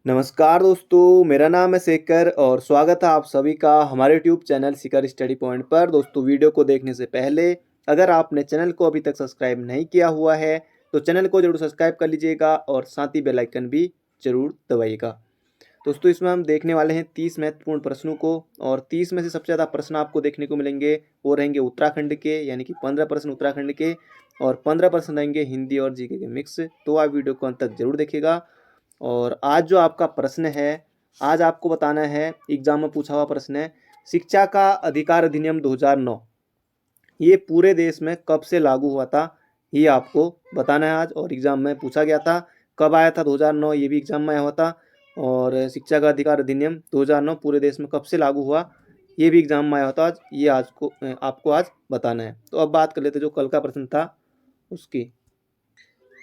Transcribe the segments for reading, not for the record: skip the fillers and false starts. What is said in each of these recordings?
नमस्कार दोस्तों, मेरा नाम है शेखर और स्वागत है आप सभी का हमारे यूट्यूब चैनल शिखर स्टडी पॉइंट पर। दोस्तों, वीडियो को देखने से पहले अगर आपने चैनल को अभी तक सब्सक्राइब नहीं किया हुआ है तो चैनल को जरूर सब्सक्राइब कर लीजिएगा और साथ ही बेल आइकन भी जरूर दबाइएगा। दोस्तों, इसमें हम देखने वाले हैं 30 महत्वपूर्ण प्रश्नों को और 30 में से सबसे ज़्यादा प्रश्न आपको देखने को मिलेंगे वो रहेंगे उत्तराखंड के, यानी कि 15 प्रश्न उत्तराखंड के और 15 प्रश्न रहेंगे हिंदी और जीके के मिक्स। तो आप वीडियो को अंत तक जरूर देखिएगा। और आज जो आपका प्रश्न है, आज आपको बताना है, एग्जाम में पूछा हुआ प्रश्न है, शिक्षा का अधिकार अधिनियम 2009 ये पूरे देश में कब से लागू हुआ था, ये आपको बताना है आज। और एग्जाम में पूछा गया था कब आया था 2009, ये भी एग्जाम में आया हुआ था। और शिक्षा का अधिकार अधिनियम 2009 पूरे देश में कब से लागू हुआ, ये भी एग्जाम में आया होता। आज ये आपको आज बताना है। तो अब बात कर लेते जो कल का प्रश्न था उसकी।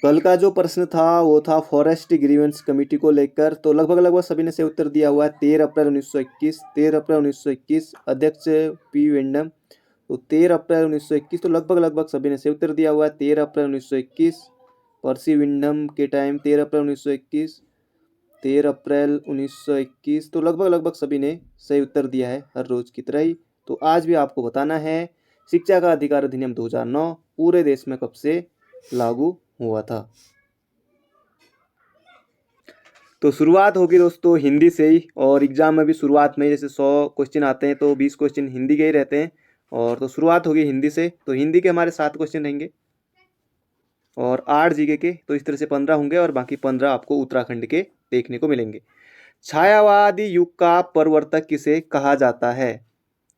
कल का जो प्रश्न था वो था फॉरेस्ट ग्रीवेंस कमेटी को लेकर। तो लगभग लगभग सभी ने सही उत्तर दिया हुआ है। 13 अप्रैल 1921 अध्यक्ष पी वेंडम। तो 13 अप्रैल 1921 तो लगभग सभी ने सही उत्तर दिया हुआ है। 13 अप्रैल 1921 पर्सी विंडम के टाइम 13 अप्रैल 1921। 13 अप्रैल 1921 तो लगभग सभी ने सही उत्तर दिया है, हर रोज की तरह ही। तो आज भी आपको बताना है शिक्षा का अधिकार अधिनियम 2009 पूरे देश में कब से लागू हुआ था। तो शुरुआत होगी दोस्तों हिंदी से ही। और एग्जाम में भी शुरुआत में जैसे 100 क्वेश्चन आते हैं तो 20 क्वेश्चन हिंदी के ही रहते हैं। और तो शुरुआत होगी हिंदी से। तो हिंदी के हमारे 7 क्वेश्चन रहेंगे और 8 जीके के, तो इस तरह से 15 होंगे और बाकी 15 आपको उत्तराखंड के देखने को मिलेंगे। छायावादी युग का प्रवर्तक किसे कहा जाता है?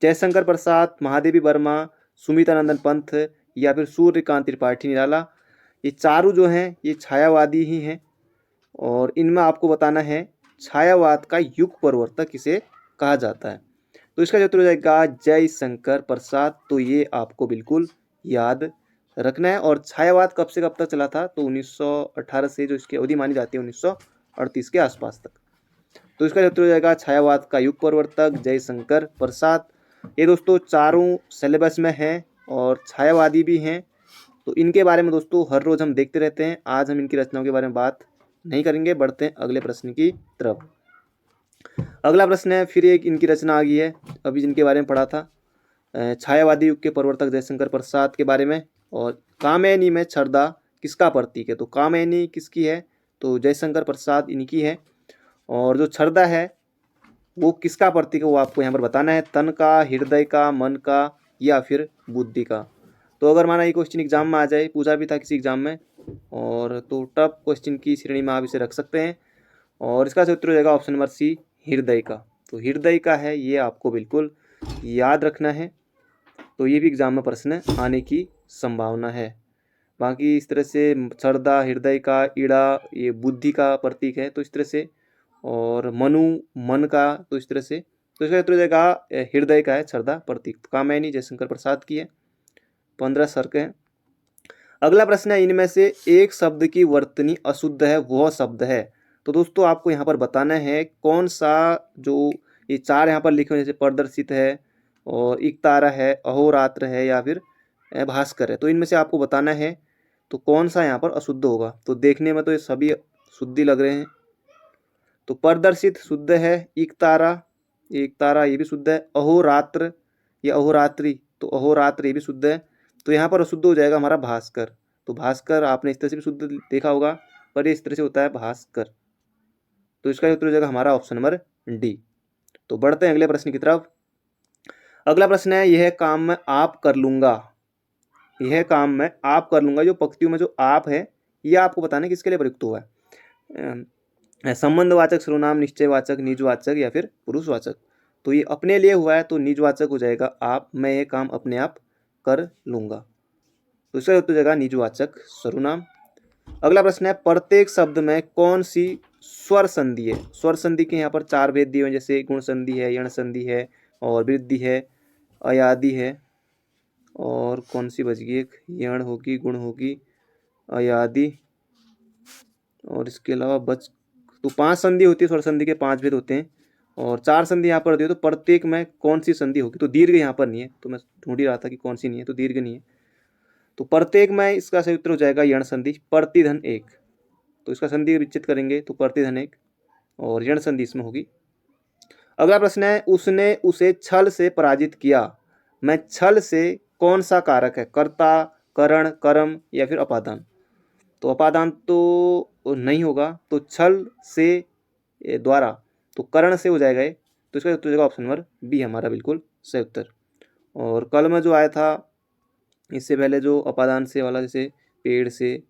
जयशंकर प्रसाद, महादेवी वर्मा, सुमित्रानंदन पंत या फिर सूर्यकांत त्रिपाठी निराला। ये चारों जो हैं ये छायावादी ही हैं। और इनमें आपको बताना है छायावाद का युग प्रवर्तक किसे कहा जाता है। तो इसका जो उत्तर हो जाएगा जयशंकर प्रसाद। तो ये आपको बिल्कुल याद रखना है। और छायावाद कब से कब तक चला था? तो 1918 से जो इसकी अवधि मानी जाती है 1938 के आसपास तक। तो इसका उत्तर हो जाएगा छायावाद का युग प्रवर्तक जयशंकर प्रसाद। ये दोस्तों चारों सिलेबस में है और छायावादी भी हैं। तो इनके बारे में दोस्तों हर रोज हम देखते रहते हैं। आज हम इनकी रचनाओं के बारे में बात नहीं करेंगे, बढ़ते हैं अगले प्रश्न की तरफ। अगला प्रश्न है, फिर एक इनकी रचना आ गई है, अभी जिनके बारे में पढ़ा था छायावादी युग के प्रवर्तक जयशंकर प्रसाद के बारे में। और कामयनी में छरदा किसका प्रतीक है? तो कामयनी किसकी है? तो जयशंकर प्रसाद इनकी है। और जो छरदा है वो किसका प्रतीक है वो आपको यहाँ पर बताना है। तन का, हृदय का, मन का या फिर बुद्धि का। तो अगर माना ये क्वेश्चन एग्जाम में आ जाए, पूछा भी था किसी एग्जाम में, और तो टफ क्वेश्चन की श्रेणी में आप इसे रख सकते हैं। और इसका उत्तर हो जाएगा ऑप्शन नंबर सी, हृदय का। तो हृदय का है, ये आपको बिल्कुल याद रखना है। तो ये भी एग्जाम में प्रश्न आने की संभावना है। बाकी इस तरह से छरदा, हृदय का, ईड़ा ये बुद्धि का प्रतीक है, तो इस तरह से। और मनु मन का, तो इस तरह से। तो इसका उत्तर हो जाएगा हृदय का है छरदा प्रतीक। कामयनी जयशंकर प्रसाद की है। 15 सर्क है। अगला प्रश्न है, इनमें से एक शब्द की वर्तनी अशुद्ध है, वह शब्द है। तो दोस्तों आपको यहाँ पर बताना है कौन सा, जो ये 4 यहाँ पर लिखे हुए जैसे प्रदर्शित है और इकतारा है, अहोरात्र है या फिर भास्कर है, तो इनमें से आपको बताना है तो कौन सा यहाँ पर अशुद्ध होगा। तो देखने में तो ये सभी शुद्धि लग रहे हैं। तो प्रदर्शित शुद्ध है, इकतारा ये भी शुद्ध है, अहोरात्र या अहोरात्रि तो अहोरात्र ये भी शुद्ध है। तो यहाँ पर अशुद्ध हो जाएगा हमारा भास्कर। तो भास्कर आपने इस तरह से भी शुद्ध देखा होगा, पर ये इस तरह से होता है भास्कर। तो इसका उत्तर हो जाएगा हमारा ऑप्शन नंबर डी। तो बढ़ते हैं अगले प्रश्न की तरफ। अगला प्रश्न है, यह काम मैं आप कर लूंगा। यह काम मैं आप कर लूंगा, जो पंक्तियों में जो आप है यह आपको बताना है किसके लिए प्रयुक्त हुआ है। संबंधवाचक, सर्वनाम, निश्चयवाचक, निजवाचक या फिर पुरुषवाचक। तो ये अपने लिए हुआ है तो निजवाचक हो जाएगा आप, मैं ये काम अपने आप कर लूंगा। तो इसका उत्तर हो जाएगा निजवाचक सर्वनाम। अगला प्रश्न है, प्रत्येक शब्द में कौन सी स्वर संधि है? स्वर संधि के यहाँ पर 4 भेद दिए हुए हैं, जैसे गुण संधि है, यण संधि है और वृद्धि है, अयादि है, और कौन सी बच गई? एक यण होगी, गुण होगी, अयादि, और इसके अलावा बच, तो 5 संधि होती है, स्वर संधि के 5 भेद होते हैं और 4 संधि यहाँ पर होती है। तो प्रत्येक में कौन सी संधि होगी? तो दीर्घ यहाँ पर नहीं है, तो मैं ढूंढ ही रहा था कि कौन सी नहीं है, तो दीर्घ नहीं है। तो प्रत्येक में इसका सही उत्तर हो जाएगा यण संधि, प्रतिधन एक। तो इसका संधि विच्छेद करेंगे तो प्रतिधन एक। और ऋण संधि इसमें होगी। अगला प्रश्न है, उसने उसे छल से पराजित किया। मैं छल से कौन सा कारक है, कर्ता, करण, कर्म या फिर अपादान? तो अपादान तो नहीं होगा, तो छल से द्वारा, तो कर्ण से हो जाएगा ये। तो इसका उत्तर हो जाएगा ऑप्शन नंबर बी हमारा बिल्कुल सही उत्तर। और कल में जो आया था इससे पहले जो अपादान से वाला, जैसे पेड़ से,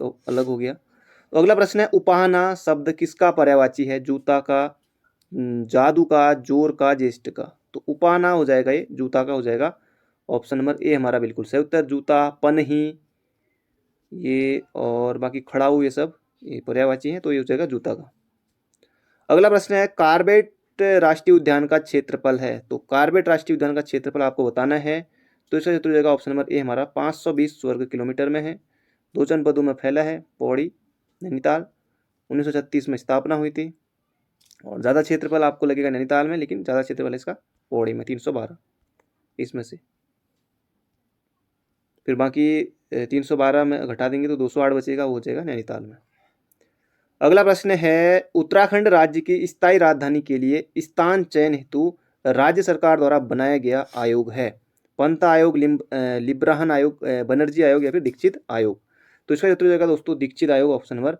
तो अलग हो गया। तो अगला प्रश्न है, उपाहना शब्द किसका पर्यायवाची है, जूता का, जादू का, जोर का, ज्येष्ठ का? तो उपाहना हो जाएगा ये, जूता का हो जाएगा। ऑप्शन नंबर ए हमारा बिल्कुल सही उत्तर, जूता, पनही ये और बाकी खड़ाऊ ये सब ये पर्यायवाची हैं, तो ये हो जाएगा जूता का। अगला प्रश्न है, कार्बेट राष्ट्रीय उद्यान का क्षेत्रफल है। तो कार्बेट राष्ट्रीय उद्यान का क्षेत्रफल आपको बताना है। तो इसका उत्तर हो जाएगा ऑप्शन नंबर ए हमारा 520 वर्ग किलोमीटर में है। 2 जनपदों में फैला है, पौड़ी, नैनीताल। 1936 में स्थापना हुई थी और ज़्यादा क्षेत्रफल आपको लगेगा नैनीताल में, लेकिन ज़्यादा क्षेत्रफल इसका पौड़ी में 312 इसमें से। फिर बाकी 312 में घटा देंगे तो 208 बचेगा, वो हो जाएगा नैनीताल में। अगला प्रश्न है, उत्तराखंड राज्य की स्थायी राजधानी के लिए स्थान चयन हेतु राज्य सरकार द्वारा बनाया गया आयोग है। पंत आयोग, लिब्राहन आयोग, बनर्जी आयोग या फिर दीक्षित आयोग? तो इसका उत्तर हो जाएगा दोस्तों दीक्षित आयोग, ऑप्शन नंबर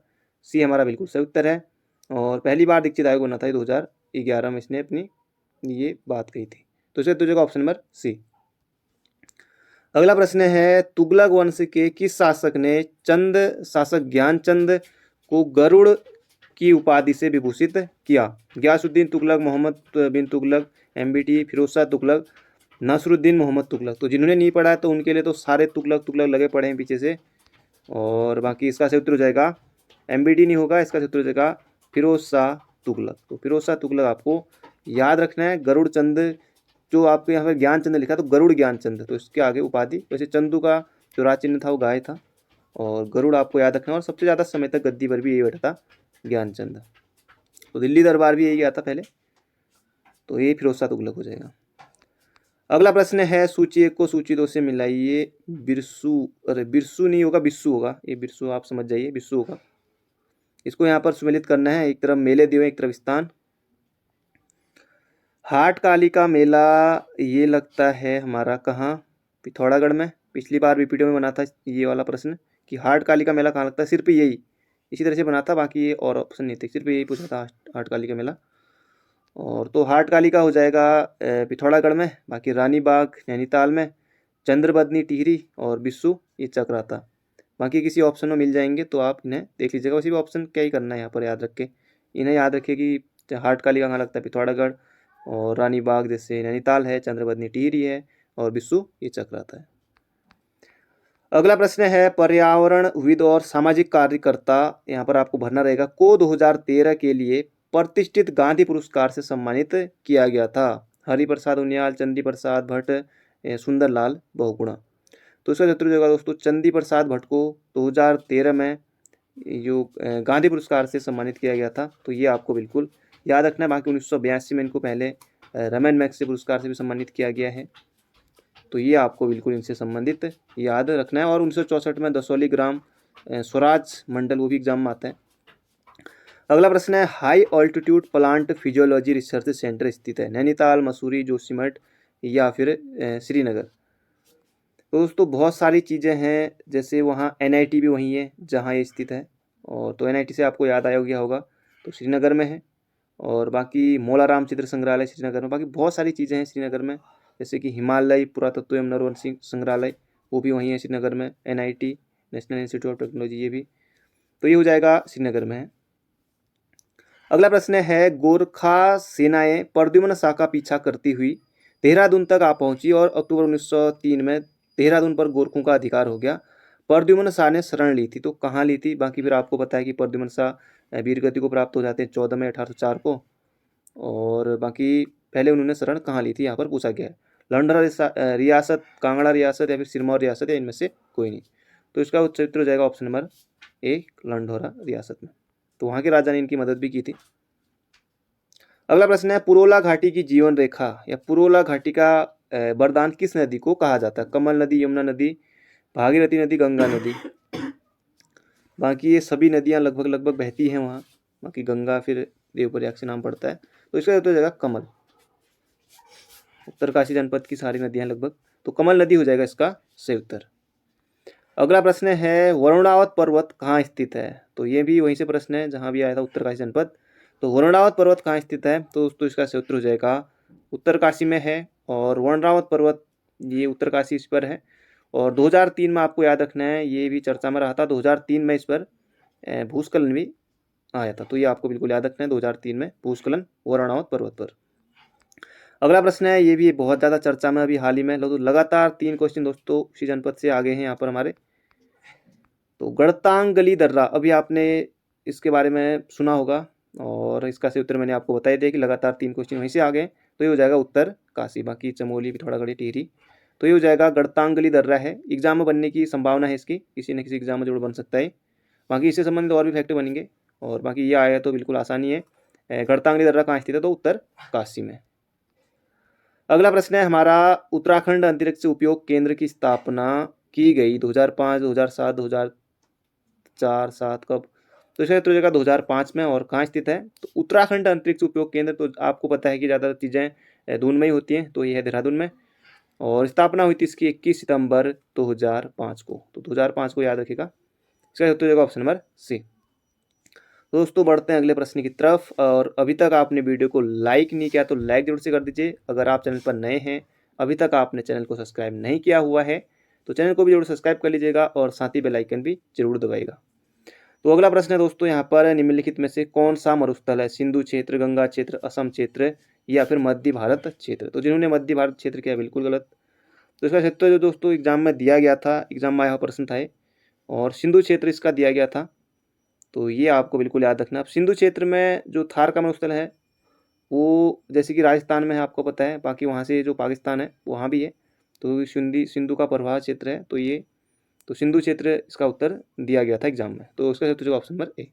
सी हमारा बिल्कुल सही उत्तर है। और पहली बार दीक्षित आयोग बना था 2011 में, इसने अपनी ये बात कही थी। तो इसका उत्तर हो जाएगा ऑप्शन नंबर सी। अगला प्रश्न है, तुगलक वंश के किस शासक ने चंद शासक ज्ञानचंद को गरुड़ की उपाधि से विभूषित किया? गयासुद्दीन तुगलक, मोहम्मद बिन तुगलक, एमबीटी, फिरोज शाह तुगलक, नसरुद्दीन मोहम्मद तुगलक? तो जिन्होंने नहीं पढ़ा है तो उनके लिए तो सारे तुगलक तुगलक लगे पड़े हैं पीछे से। और बाकी इसका सही उत्तर हो जाएगा एमबीटी नहीं होगा, इसका सही उत्तर हो जाएगा फिरोज शाह तुगलक। तो फिरोज शाह तुगलक आपको याद रखना है। गरुड़ चंद जो आपके यहाँ पर ज्ञानचंद लिखा तो गरुड़ ज्ञानचंद, तो इसके आगे उपाधि। वैसे चंदू का जो राज चिन्ह था वो गाय था, और गरुड़ आपको याद रखना। और सबसे ज़्यादा समय तक गद्दी पर भी यही बैठा था ज्ञानचंद। तो दिल्ली दरबार भी यही गया था पहले, तो ये फिरोज शाह तुगलक हो जाएगा। अगला प्रश्न है, सूची 1 को सूची 2 से मिलाइए। बिरसू, अरे बिरसू नहीं होगा, बिस्सू होगा। ये बिरसू आप समझ जाइए, बिस्सू होगा। इसको यहाँ पर सुमेलित करना है। एक तरफ मेले दिए, एक तरफ स्थान। हाट काली का मेला ये लगता है हमारा कहाँ, पिथौरागढ़ में। पिछली बार वीपीडीओ में बना था ये वाला प्रश्न कि हाट काली का मेला कहाँ लगता है, सिर्फ यही इसी तरह से बना था, बाकी ये और ऑप्शन नहीं थे, सिर्फ यही पूछा था हाट काली का मेला। और तो हाट काली का हो जाएगा पिथौरागढ़ में, बाकी रानी बाग नैनीताल में, चंद्रबदनी टिहरी और बिस्सू ये चक्राता। बाकी किसी ऑप्शन में मिल जाएंगे तो आप इन्हें देख लीजिएगा। वैसे भी ऑप्शन क्या ही करना है यहाँ पर, याद रखे, इन्हें याद रखिए कि हाट काली का कहाँ लगता है, पिथौरागढ़, और रानी बाग जैसे नैनीताल है, चंद्रबदनी टिहरी है, और बिस्सू ये चक्राता है। अगला प्रश्न है, पर्यावरणविद और सामाजिक कार्यकर्ता यहाँ पर आपको भरना रहेगा को 2013 के लिए प्रतिष्ठित गांधी पुरस्कार से सम्मानित किया गया था। हरिप्रसाद उनियाल, चंदी प्रसाद भट्ट, सुंदरलाल बहुगुणा? तो इसका उत्तर हो जाएगा दोस्तों चंदी प्रसाद भट्ट को 2013 में जो गांधी पुरस्कार से सम्मानित किया गया था। तो ये आपको बिल्कुल याद रखना है। बाकी 1982 में इनको पहले रमन मैग्सेसे पुरस्कार से भी सम्मानित किया गया है, तो ये आपको बिल्कुल इनसे संबंधित याद रखना है। और 1964 में दसौली ग्राम स्वराज मंडल, वो भी एग्जाम में आता है। अगला प्रश्न है, high altitude plant physiology research centre स्थित है नैनीताल, मसूरी, जोशीमठ या फिर श्रीनगर? तो दोस्तों बहुत सारी चीज़ें हैं, जैसे वहाँ एनआईटी भी वहीं है जहाँ ये स्थित है, और तो एनआईटी से आपको याद आया गया होगा, तो श्रीनगर में है। और बाकी मौलाराम चित्र संग्रहालय श्रीनगर में। बाकी बहुत सारी चीज़ें हैं श्रीनगर में, जैसे कि हिमालय पुरातत्व एवं नरवंशी संग्रहालय, वो भी वहीं है श्रीनगर में। NIT, national institute of technology, ये भी, तो ये हो जाएगा श्रीनगर में है। अगला प्रश्न है, गोरखा सेनाएं प्रद्युम्न शाह का पीछा करती हुई देहरादून तक आ पहुंची और अक्टूबर 1903 में देहरादून पर गोरखों का अधिकार हो गया। प्रद्युम्न शाह ने शरण ली थी, तो कहाँ ली थी? बाकी फिर आपको पता है कि प्रद्युम्न शाह वीरगति को प्राप्त हो जाते हैं 14 मई 1804 को। और बाकी पहले उन्होंने शरण कहाँ ली थी, यहाँ पर पूछा गया है। लंडोरा रियासत, कांगड़ा रियासत या फिर सिरमौर रियासत, या इनमें से कोई नहीं? तो इसका उत्तर हो जाएगा ऑप्शन नंबर ए, लंडोरा रियासत में। तो वहाँ के राजा ने इनकी मदद भी की थी। अगला प्रश्न है, पुरोला घाटी की जीवन रेखा या पुरोला घाटी का वरदान किस नदी को कहा जाता है? कमल नदी, यमुना नदी, भागीरथी नदी, गंगा नदी? बाकी ये सभी नदियाँ लगभग लगभग बहती हैं वहाँ, बाकी गंगा फिर देवप्रयाग से नाम पड़ता है। तो इसका उत्तर हो जाएगा कमल। उत्तरकाशी जनपद की सारी नदियां लगभग, तो कमल नदी हो जाएगा इसका सही उत्तर। अगला प्रश्न है वरुणावत पर्वत कहाँ स्थित है। तो ये भी वहीं से प्रश्न है जहाँ भी आया था उत्तरकाशी जनपद। तो वरुणावत पर्वत कहाँ स्थित है, तो दोस्तों इसका सही उत्तर हो जाएगा उत्तरकाशी में है। और वरुणावत पर्वत ये उत्तरकाशी इस पर है। और 2003 में आपको याद रखना है, ये भी चर्चा में रहा था। 2003 में इस पर भूस्खलन भी आया था, तो ये आपको बिल्कुल याद रखना है, 2003 में भूस्खलन वरुणावत पर्वत पर। अगला प्रश्न है, ये भी बहुत ज़्यादा चर्चा में अभी हाल ही में, लगातार 3 क्वेश्चन दोस्तों उसी जनपद से आगे हैं यहाँ पर हमारे। तो गढ़तांगली दर्रा, अभी आपने इसके बारे में सुना होगा और इसका सही उत्तर मैंने आपको बताया दिया कि लगातार 3 क्वेश्चन वहीं से आ गए। तो ये हो जाएगा उत्तरकाशी, बाकी चमोली भी थोड़ा गढ़ी टिहरी। तो ये हो जाएगा गढ़तांगली दर्रा है। एग्जाम में बनने की संभावना है इसकी, किसी न किसी एग्जाम में जरूर बन सकता है। बाकी इससे संबंधित और भी फैक्ट बनेंगे, और बाकी ये आया तो बिल्कुल आसानी है। गढ़तांगली दर्रा कहाँ स्थित है, तो उत्तरकाशी में। अगला प्रश्न है हमारा, उत्तराखंड अंतरिक्ष उपयोग केंद्र की स्थापना की गई 2005, 2007, 2004, 7 कब। तो इसका उत्तर हो जाएगा 2005 में। और कहाँ स्थित है, तो उत्तराखंड अंतरिक्ष उपयोग केंद्र, तो आपको पता है कि ज़्यादा चीज़ें दून में ही होती हैं, तो ये है देहरादून में। और स्थापना हुई थी इसकी 21 सितंबर 2005 को। तो 2005 को याद रखिएगा। इसका उत्तर हो जाएगा ऑप्शन नंबर सी। दोस्तों बढ़ते हैं अगले प्रश्न की तरफ। और अभी तक आपने वीडियो को लाइक नहीं किया तो लाइक जरूर से कर दीजिए। अगर आप चैनल पर नए हैं, अभी तक आपने चैनल को सब्सक्राइब नहीं किया हुआ है, तो चैनल को भी जरूर सब्सक्राइब कर लीजिएगा और साथ ही बेल आइकन भी जरूर दबाइएगा। तो अगला प्रश्न है दोस्तों यहाँ पर, निम्नलिखित में से कौन सा मरुस्थल है, सिंधु क्षेत्र, गंगा क्षेत्र, असम क्षेत्र या फिर मध्य भारत क्षेत्र। तो जिन्होंने मध्य भारत क्षेत्र किया बिल्कुल गलत। तो इसका क्षेत्र जो दोस्तों एग्जाम में दिया गया था, एग्जाम में आया हुआ प्रश्न था, और सिंधु क्षेत्र इसका दिया गया था। तो ये आपको बिल्कुल याद रखना। अब सिंधु क्षेत्र में जो थार का मरुस्थल है वो जैसे कि राजस्थान में है, आपको पता है, बाकी वहाँ से जो पाकिस्तान है वहाँ भी है। तो सिंधु का प्रवाह क्षेत्र है, तो ये तो सिंधु क्षेत्र इसका उत्तर दिया गया था एग्जाम में। तो उसका उत्तर ऑप्शन नंबर ए।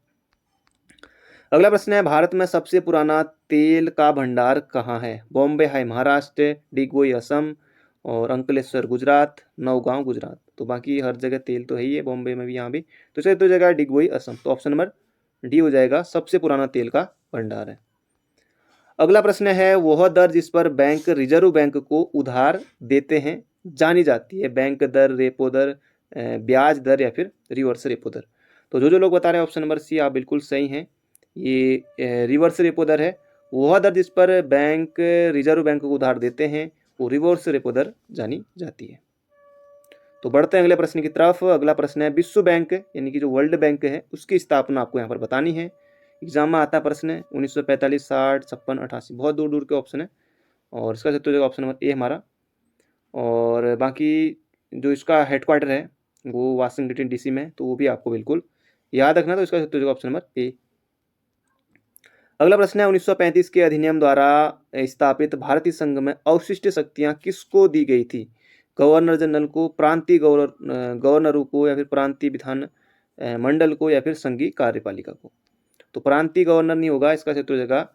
अगला प्रश्न है, भारत में सबसे पुराना तेल का भंडार कहाँ है। बॉम्बे है महाराष्ट्र, डिगबोई असम, और अंकलेश्वर गुजरात, नौगांव गुजरात। तो बाकी हर जगह तेल तो है ही है, बॉम्बे में भी, यहाँ भी। तो इसका तो जगह डिगबोई असम। तो ऑप्शन नंबर डी हो जाएगा, सबसे पुराना तेल का भंडार है। अगला प्रश्न है, वह दर जिस पर बैंक रिजर्व बैंक को उधार देते हैं जानी जाती है। बैंक दर, रेपो दर, ब्याज दर या फिर रिवर्स रेपो दर। तो जो लोग बता रहे हैं ऑप्शन नंबर सी, आप बिल्कुल सही हैं। ये रिवर्स रेपो दर है। वह दर जिस पर बैंक रिजर्व बैंक को उधार देते हैं वो रिवर्स रेपो दर जानी जाती है। तो बढ़ते हैं अगले प्रश्न की तरफ। अगला प्रश्न है, विश्व बैंक यानी कि जो वर्ल्ड बैंक है उसकी स्थापना आपको यहाँ पर बतानी है। एग्जाम में आता प्रश्न है 1945, 60, 56, 88, बहुत दूर दूर के ऑप्शन है। और इसका सही ऑप्शन नंबर ए हमारा। और बाकी जो इसका हेडक्वार्टर है वो वाशिंगटन डीसी में, तो वो भी आपको बिल्कुल याद रखना। तो इसका सही ऑप्शन नंबर ए। अगला प्रश्न है, 1935 के अधिनियम द्वारा स्थापित भारतीय संघ में अवशिष्ट शक्तियां किसको दी गई थी। गवर्नर जनरल को, प्रांतीय गवर्नरों को, या फिर प्रांतीय विधान मंडल को, या फिर संघीय कार्यपालिका को। तो प्रांतीय गवर्नर नहीं होगा, इसका क्षेत्र हो जाएगा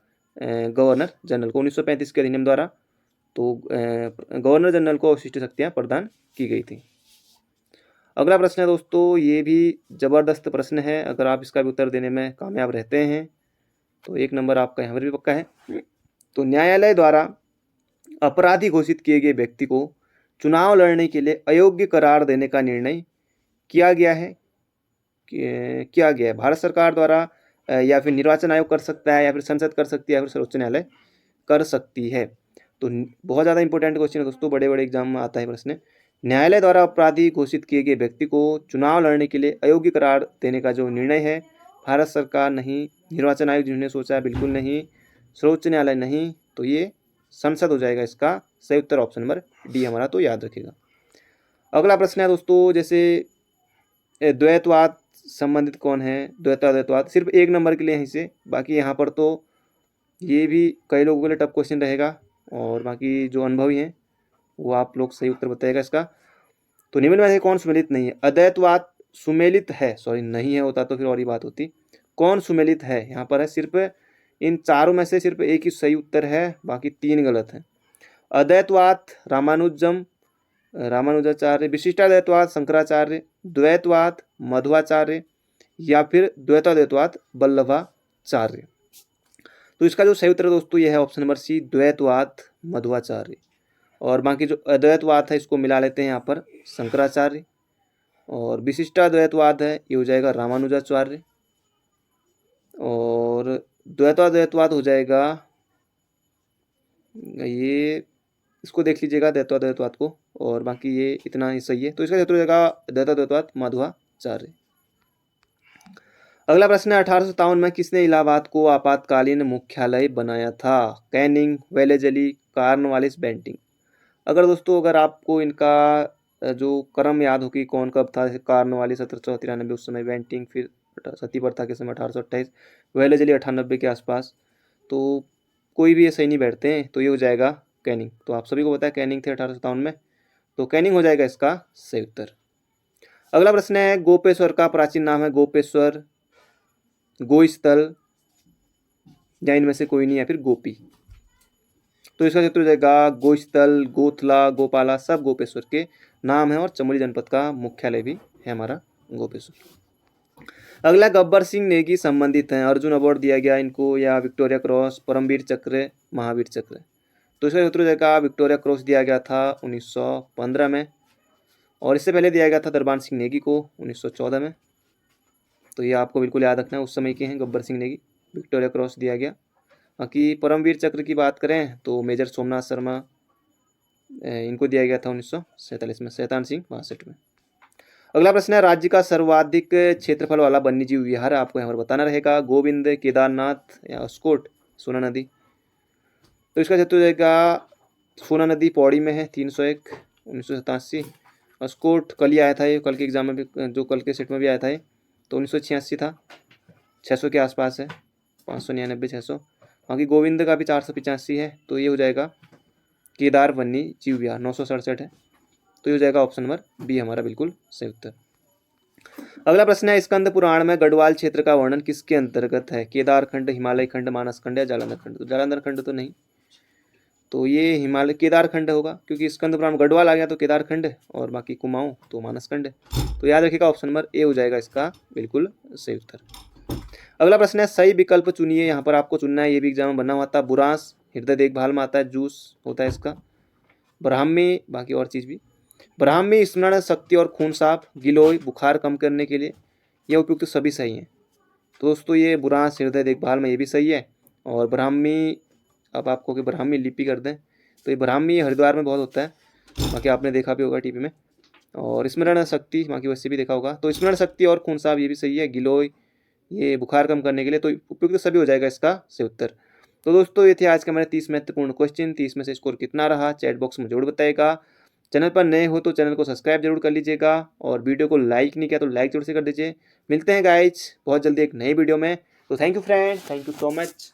गवर्नर जनरल को। 1935 के अधिनियम द्वारा तो गवर्नर जनरल को अवशिष्ट शक्तियां प्रदान की गई थी। अगला प्रश्न है दोस्तों, ये भी जबरदस्त प्रश्न है। अगर आप इसका भी उत्तर देने में कामयाब रहते हैं तो 1 नंबर आपका यहाँ पर भी पक्का है। तो न्यायालय द्वारा अपराधी घोषित किए गए व्यक्ति को चुनाव लड़ने के लिए अयोग्य करार देने का निर्णय किया गया है भारत सरकार द्वारा, या फिर निर्वाचन आयोग कर सकता है, या फिर संसद कर सकती है, या फिर सर्वोच्च न्यायालय कर सकती है। तो बहुत ज़्यादा इंपॉर्टेंट क्वेश्चन है दोस्तों, बड़े बड़े एग्जाम में आता है प्रश्न। न्यायालय द्वारा अपराधी घोषित किए गए व्यक्ति को चुनाव लड़ने के लिए अयोग्य करार देने का जो निर्णय है, भारत सरकार नहीं, निर्वाचन आयोग जिन्होंने सोचा है बिल्कुल नहीं, सर्वोच्च न्यायालय नहीं, तो ये संसद हो जाएगा। इसका सही उत्तर ऑप्शन नंबर डी हमारा, तो याद रखिएगा। अगला प्रश्न है दोस्तों, जैसे द्वैतवाद संबंधित कौन है। द्वैतवाद सिर्फ 1 नंबर के लिए यहीं से, बाकी यहाँ पर तो ये भी कई लोगों के लिए टफ क्वेश्चन रहेगा, और बाकी जो अनुभवी हैं वो आप लोग सही उत्तर बताएगा इसका। तो निम्न में से कौन सुमेलित नहीं है। अद्वैतवाद सुमेलित है, सॉरी नहीं है, होता तो फिर और ही बात होती। कौन सुमेलित है, यहाँ पर है सिर्फ इन चारों में से सिर्फ एक ही सही उत्तर है, बाकी 3 गलत हैं। अद्वैतवाद रामानुजाचार्य, विशिष्टाद्वैतवाद शंकराचार्य, द्वैतवाद मध्वाचार्य, या फिर द्वैताद्वैतवाद वल्लभाचार्य। तो इसका जो सही उत्तर है दोस्तों ये है ऑप्शन नंबर सी, द्वैतवाद मध्वाचार्य। और बाकी जो अद्वैतवाद है इसको मिला लेते हैं यहाँ पर शंकराचार्य। और विशिष्टाद्वैतवाद है ये हो जाएगा रामानुजाचार्य। और द्वैतवाद हो जाएगा ये, इसको देख लीजिएगा द्वैतवाद को। और बाकी ये इतना ही सही है, तो इसका उत्तर हो जाएगा द्वैतवाद मध्वाचार्य। अगला प्रश्न है 1857 में किसने इलाहाबाद को आपातकालीन मुख्यालय बनाया था? Canning, Wellesley, Cornwallis, Bentinck. अगर आपको इनका जो क्रम याद हो कि कौन कब था, जैसे कॉर्नवालिस 1793 उस समय, बेंटिंक फिर सती प्रथा के समय 1828, वेलेजली 98 के आसपास, तो कोई भी ये सही नहीं बैठते हैं, तो ये हो जाएगा कैनिंग। तो आप सभी को पता है कैनिंग थे 1857 में, तो कैनिंग हो जाएगा इसका सही उत्तर। अगला प्रश्न है गोपेश्वर का प्राचीन नाम है गोपेश्वर, गोस्थल, या इनमें से कोई नहीं है फिर गोपी। तो इसका उत्तर हो जाएगा गोस्थल, गोथला, गोपाला, सब गोपेश्वर के नाम है और चमोली जनपद का मुख्यालय भी है हमारा गोपेश्वर। अगला गब्बर सिंह नेगी संबंधित हैं, अर्जुन अवार्ड दिया गया इनको, या विक्टोरिया क्रॉस, परमवीर चक्र, महावीर चक्र। तो इसका उत्तर हो जाएगा विक्टोरिया क्रॉस दिया गया था 1915 में, और इससे पहले दिया गया था दरबान सिंह नेगी को 1914 में। तो ये आपको बिल्कुल याद रखना है, उस समय के हैं गब्बर सिंह नेगी, विक्टोरिया क्रॉस दिया गया। बाकी परमवीर चक्र की बात करें तो मेजर सोमनाथ शर्मा, इनको दिया गया था 1947 में, शैतान सिंह 62 में। अगला प्रश्न है राज्य का सर्वाधिक क्षेत्रफल वाला वन्यजीव विहार आपको यहाँ पर बताना रहेगा, गोविंद, केदारनाथ या अस्कोट, सोना नदी। तो इसका उत्तर हो जाएगा सोना नदी पौड़ी में है 301 1987। अस्कोट कल ही आया था, ये कल के एग्जाम में भी, जो कल के सेट में भी आया था ये, तो 1986 था, 600 के आसपास है, 599 600। बाकी गोविंद का भी 485 है, तो ये हो जाएगा केदार वन्य जीव विहार 967 है, तो ये हो जाएगा ऑप्शन नंबर बी हमारा बिल्कुल सही उत्तर। अगला प्रश्न है स्कंद पुराण में गढ़वाल क्षेत्र का वर्णन किसके अंतर्गत है? केदार खंड, हिमालय खंड, मानस खंड या जालंधर खंड। तो जालंधर खंड तो नहीं, तो ये हिमालय केदार खंड होगा, क्योंकि स्कंद पुराण गढ़वाल आ गया तो केदार खंड है, और बाकी कुमाऊं तो मानस खंड है। तो याद रखिएगा ऑप्शन नंबर ए हो जाएगा इसका बिल्कुल सही उत्तर। अगला प्रश्न है सही विकल्प चुनिए, यहाँ पर आपको चुनना है, ये भी एग्जाम में बना हुआ था। बुरांस हृदय देखभाल में आता है, जूस होता है इसका। ब्राह्मी, बाकी और चीज़ भी। ब्राह्मी स्मरण शक्ति और खून साफ, गिलोय बुखार कम करने के लिए, यह उपयुक्त तो सभी सही हैं। तो दोस्तों ये बुरांस हृदय देखभाल में ये भी सही है। और ब्राह्मी, अब आपको कि ब्राह्मी लिपि कर दें, तो ये ब्राह्मी हरिद्वार में बहुत होता है, बाकी आपने देखा भी होगा टीवी में। और स्मरण शक्ति बाकी वैसे भी देखा होगा, तो स्मरण शक्ति और खून साफ ये भी सही है। गिलोय ये बुखार कम करने के लिए, तो उपयुक्त तो सभी हो जाएगा इसका सही उत्तर। तो दोस्तों ये थे आज के हमारे 30 महत्वपूर्ण क्वेश्चन। 30 में से स्कोर कितना रहा चैट बॉक्स में जरूर बताएगा। चैनल पर नए हो तो चैनल को सब्सक्राइब जरूर कर लीजिएगा, और वीडियो को लाइक नहीं किया तो लाइक जरूर से कर दीजिए। मिलते हैं गाइज बहुत जल्दी एक नई वीडियो में। तो thank you friend, thank you so much.